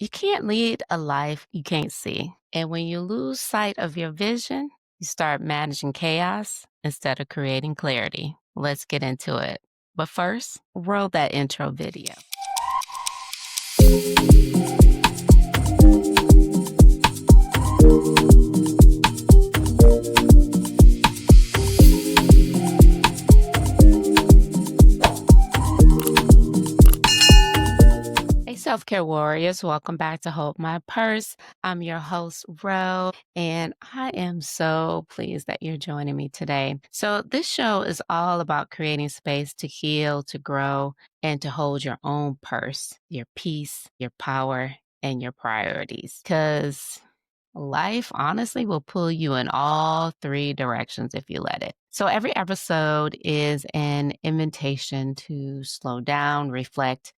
You can't lead a life you can't see. And when you lose sight of your vision, you start managing chaos instead of creating clarity. Let's get into it. But first, roll that intro video. Hey, self care warriors, welcome back to Hold My Purse. I'm your host, Ro, and I am so pleased that you're joining me today. So, this show is all about creating space to heal, to grow, and to hold your own purse, your peace, your power, and your priorities. Because life honestly will pull you in all three directions if you let it. So, every episode is an invitation to slow down, reflect,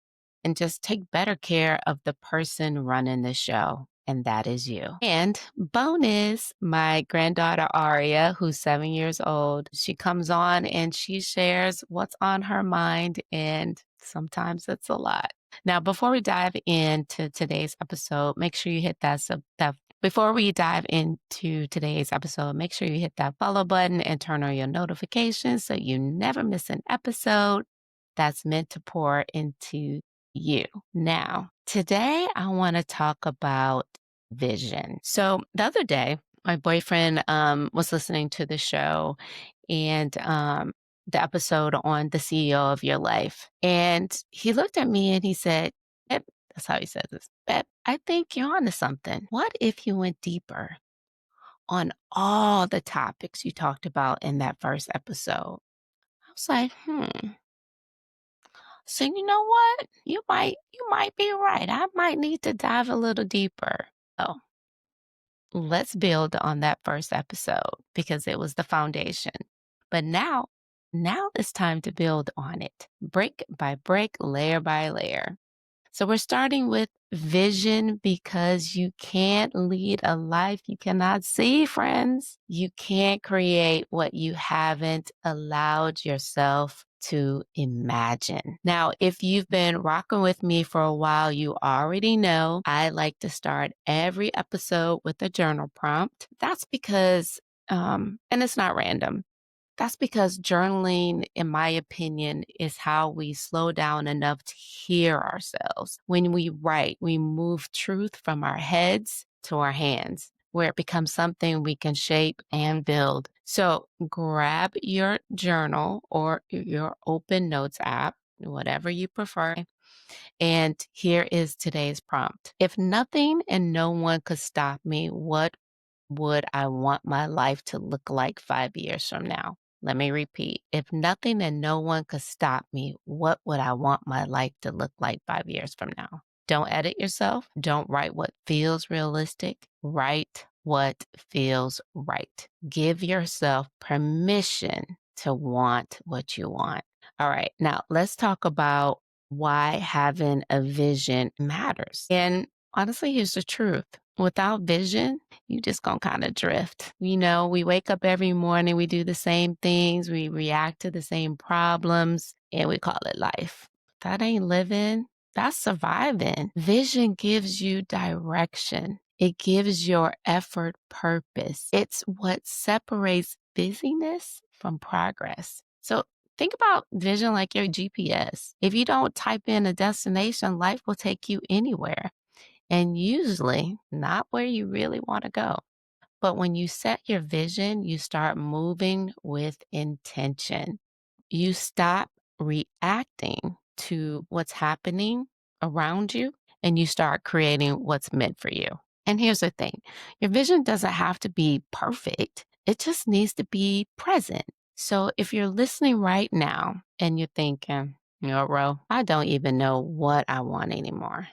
and just take better care of the person running the show. And that is you. And bonus, my granddaughter Aria, who's 7 years old, she comes on and she shares what's on her mind. And sometimes it's a lot. Now, before we dive into today's episode, make sure you hit that before we dive into today's episode, make sure you hit that follow button and turn on your notifications so you never miss an episode that's meant to pour into you. Now, today I want to talk about vision. So the other day, my boyfriend was listening to the show and the episode on the CEO of your life. And he looked at me and he said, "Babe," that's how he says this, "Babe, I think you're onto something. What if you went deeper on all the topics you talked about in that first episode?" I was like, So you know what? You might be right. I might need to dive a little deeper. Oh, let's build on that first episode because it was the foundation. But now it's time to build on it, brick by brick, layer by layer. So we're starting with vision because you can't lead a life you cannot see, friends. You can't create what you haven't allowed yourself to imagine. Now, if you've been rocking with me for a while, you already know I like to start every episode with a journal prompt. That's because, and it's not random. That's because journaling, in my opinion, is how we slow down enough to hear ourselves. When we write, we move truth from our heads to our hands, where it becomes something we can shape and build. So grab your journal or your open notes app, whatever you prefer. And here is today's prompt. If nothing and no one could stop me, what would I want my life to look like 5 years from now? Let me repeat. If nothing and no one could stop me, what would I want my life to look like 5 years from now? Don't edit yourself. Don't write what feels realistic. Write what feels right. Give yourself permission to want what you want. All right. Now let's talk about why having a vision matters. And honestly, here's the truth. Without vision, you just gonna kind of drift. We wake up every morning, we do the same things, we react to the same problems, and we call it life. That ain't living, that's surviving. Vision gives you direction. It gives your effort purpose. It's what separates busyness from progress. So think about vision like your GPS. If you don't type in a destination, life will take you anywhere and usually not where you really want to go. But when you set your vision, you start moving with intention. You stop reacting to what's happening around you and you start creating what's meant for you. And here's the thing, your vision doesn't have to be perfect, it just needs to be present. So if you're listening right now and you're thinking, Ro, I don't even know what I want anymore.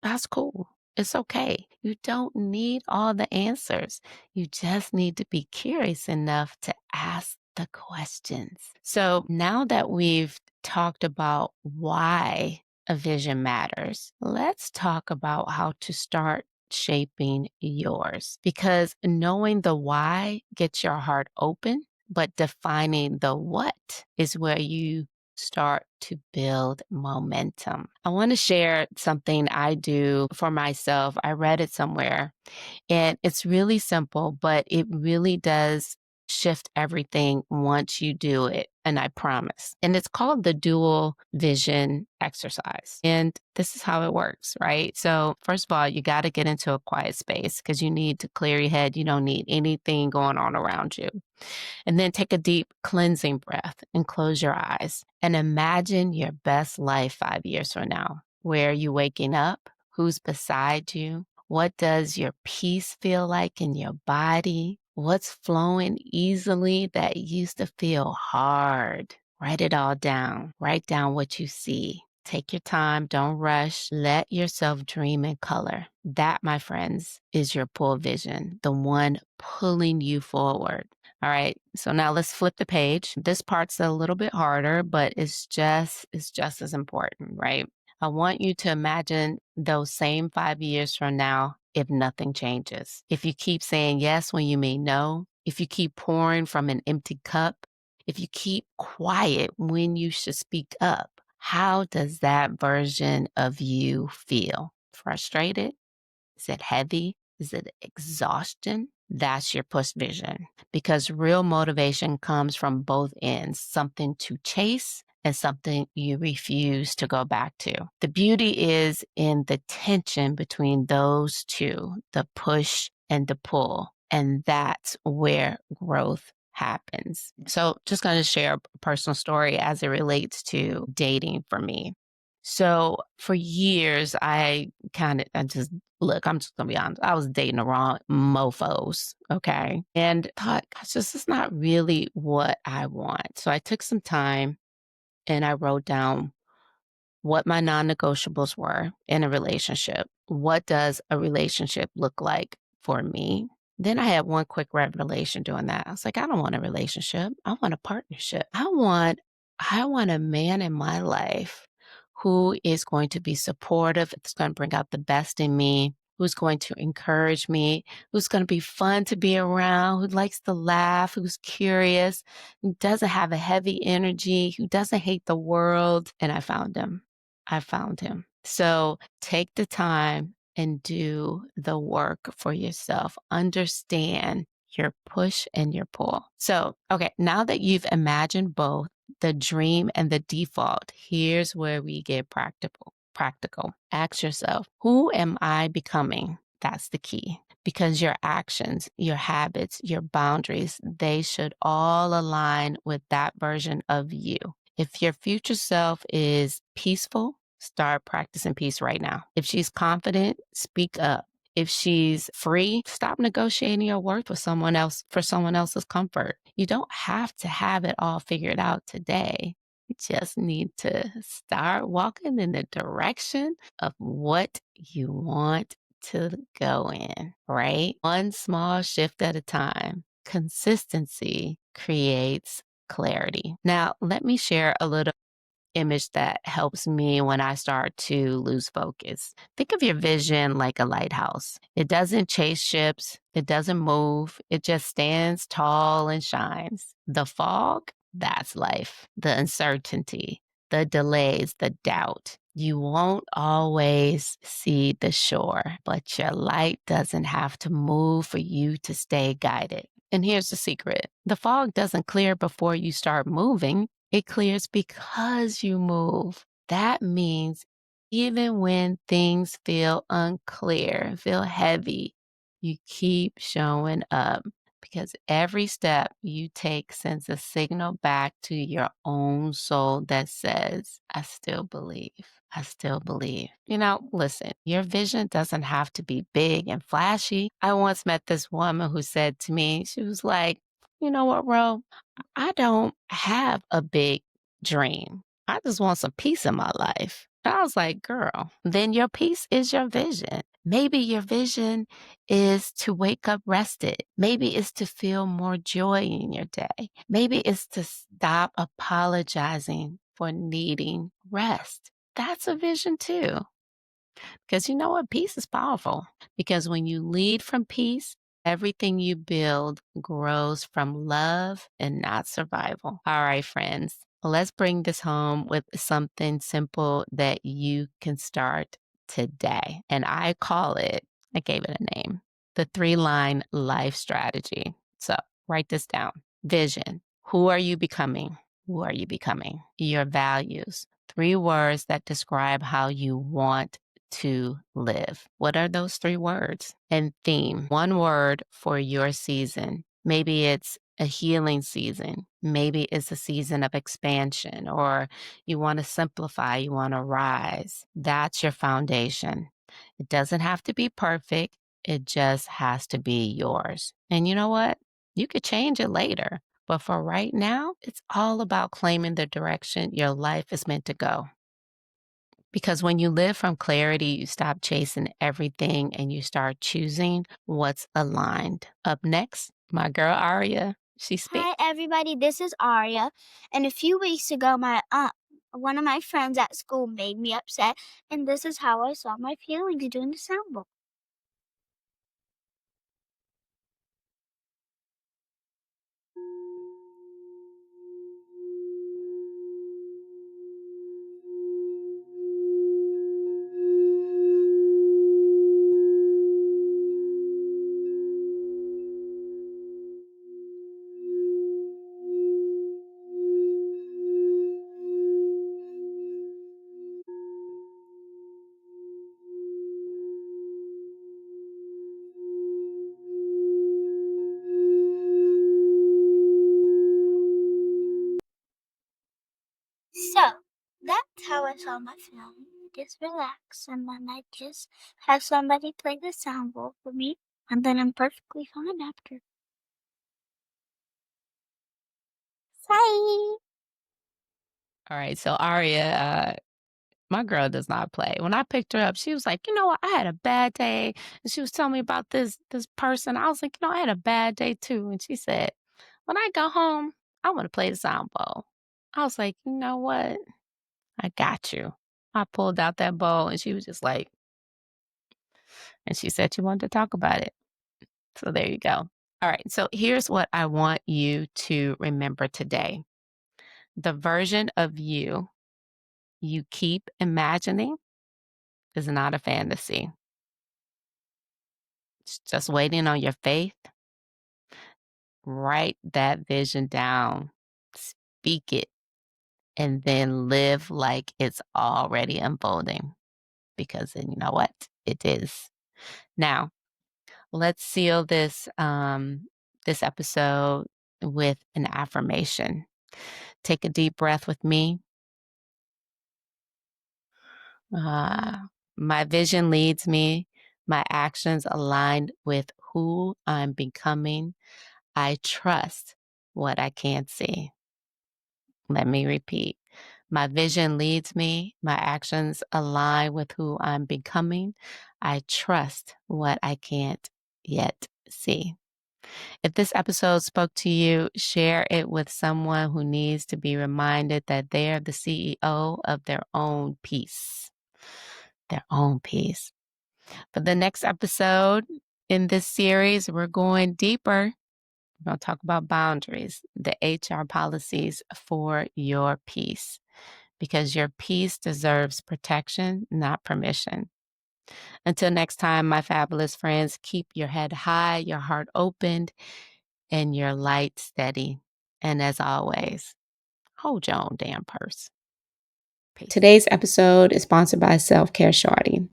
That's cool. It's okay. You don't need all the answers. You just need to be curious enough to ask the questions. So now that we've talked about why a vision matters, let's talk about how to start shaping yours. Because knowing the why gets your heart open, but defining the what is where you start to build momentum. I want to share something I do for myself. I read it somewhere and it's really simple, but it really does shift everything once you do it. And I promise. And it's called the dual vision exercise. And this is how it works, right? So, first of all, you got to get into a quiet space because you need to clear your head. You don't need anything going on around you. And then take a deep cleansing breath and close your eyes and imagine your best life 5 years from now. Where are you waking up? Who's beside you? What does your peace feel like in your body? What's flowing easily that used to feel hard? Write it all down. Write down what you see. Take your time. Don't rush. Let yourself dream in color. That, my friends, is your pull vision, the one pulling you forward. All right. So now let's flip the page. This part's a little bit harder, but it's just as important, right? I want you to imagine those same 5 years from now if nothing changes. If you keep saying yes when you mean no, if you keep pouring from an empty cup, if you keep quiet when you should speak up, how does that version of you feel? Frustrated? Is it heavy? Is it exhaustion? That's your push vision because real motivation comes from both ends, something to chase and something you refuse to go back to. The beauty is in the tension between those two, the push and the pull. And that's where growth happens. So, just going to share a personal story as it relates to dating for me. So, for years, I just look, I'm just gonna be honest. I was dating the wrong mofos, okay? And thought, gosh, this is not really what I want. So I took some time and I wrote down what my non-negotiables were in a relationship. What does a relationship look like for me? Then I had one quick revelation doing that. I was like, I don't want a relationship. I want a partnership. I want a man in my life who is going to be supportive, it's going to bring out the best in me, who's going to encourage me, who's going to be fun to be around, who likes to laugh, who's curious, who doesn't have a heavy energy, who doesn't hate the world. And I found him. I found him. So take the time and do the work for yourself. Understand your push and your pull. So, okay, now that you've imagined both the dream and the default, here's where we get practical. Practical. Ask yourself, who am I becoming? That's the key. Because your actions, your habits, your boundaries, they should all align with that version of you. If your future self is peaceful, start practicing peace right now. If she's confident, speak up. If she's free, stop negotiating your worth with someone else for someone else's comfort. You don't have to have it all figured out today. You just need to start walking in the direction of what you want to go in, right? One small shift at a time. Consistency creates clarity. Now, let me share a little image that helps me when I start to lose focus. Think of your vision like a lighthouse. It doesn't chase ships, it doesn't move, it just stands tall and shines. The fog, that's life. The uncertainty, the delays, the doubt. You won't always see the shore, but your light doesn't have to move for you to stay guided. And here's the secret. The fog doesn't clear before you start moving. It clears because you move. That means even when things feel unclear, feel heavy, you keep showing up because every step you take sends a signal back to your own soul that says, I still believe. I still believe. Listen, your vision doesn't have to be big and flashy. I once met this woman who said to me, she was like, you know what, Ro? I don't have a big dream. I just want some peace in my life. And I was like, girl, then your peace is your vision. Maybe your vision is to wake up rested. Maybe it's to feel more joy in your day. Maybe it's to stop apologizing for needing rest. That's a vision too. Because you know what? Peace is powerful. Because when you lead from peace, everything you build grows from love and not survival. All right, friends. Let's bring this home with something simple that you can start today. And I gave it a name, the 3-line life strategy. So write this down. Vision. Who are you becoming? Who are you becoming? Your values. 3 words that describe how you want to live. What are those 3 words? And theme. 1 word for your season. Maybe it's a healing season. Maybe it's a season of expansion, or you want to simplify, you want to rise. That's your foundation. It doesn't have to be perfect, it just has to be yours. And you know what? You could change it later. But for right now, it's all about claiming the direction your life is meant to go. Because when you live from clarity, you stop chasing everything and you start choosing what's aligned. Up next, my girl Aria. She speaks. Hi, everybody. This is Aria. And a few weeks ago, one of my friends at school made me upset, and this is how I saw my feelings doing the sound bowl. So, that's how I saw my feelings. Just relax, and then I just have somebody play the sound bowl for me, and then I'm perfectly fine after. Bye! All right, so Aria, my girl does not play. When I picked her up, she was like, "You know what? I had a bad day." And she was telling me about this person. I was like, "You know, I had a bad day too." And she said, "When I go home, I want to play the sound bowl." I was like, "You know what? I got you." I pulled out that bowl and she was just like, and she said she wanted to talk about it. So there you go. All right. So here's what I want you to remember today. The version of you keep imagining is not a fantasy. It's just waiting on your faith. Write that vision down, speak it, and then live like it's already unfolding. Because then you know what? It is. Now, let's seal this episode with an affirmation. Take a deep breath with me. My vision leads me. My actions aligned with who I'm becoming. I trust what I can't see. Let me repeat. My vision leads me. My actions align with who I'm becoming. I trust what I can't yet see. If this episode spoke to you, share it with someone who needs to be reminded that they are the CEO of their own peace. Their own peace. For the next episode in this series, we're going deeper. We're going to talk about boundaries, the HR policies for your peace, because your peace deserves protection, not permission. Until next time, my fabulous friends, keep your head high, your heart opened, and your light steady. And as always, hold your own damn purse. Peace. Today's episode is sponsored by Self Care Shorty,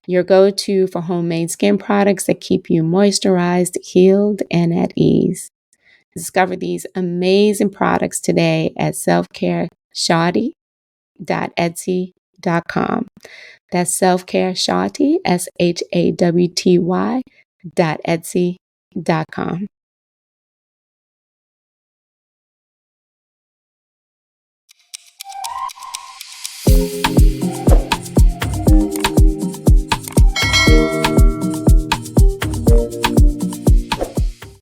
your go-to for homemade skin products that keep you moisturized, healed, and at ease. Discover these amazing products today at selfcareshawty.etsy.com. That's selfcareshawty, SHAWTY.etsy.com.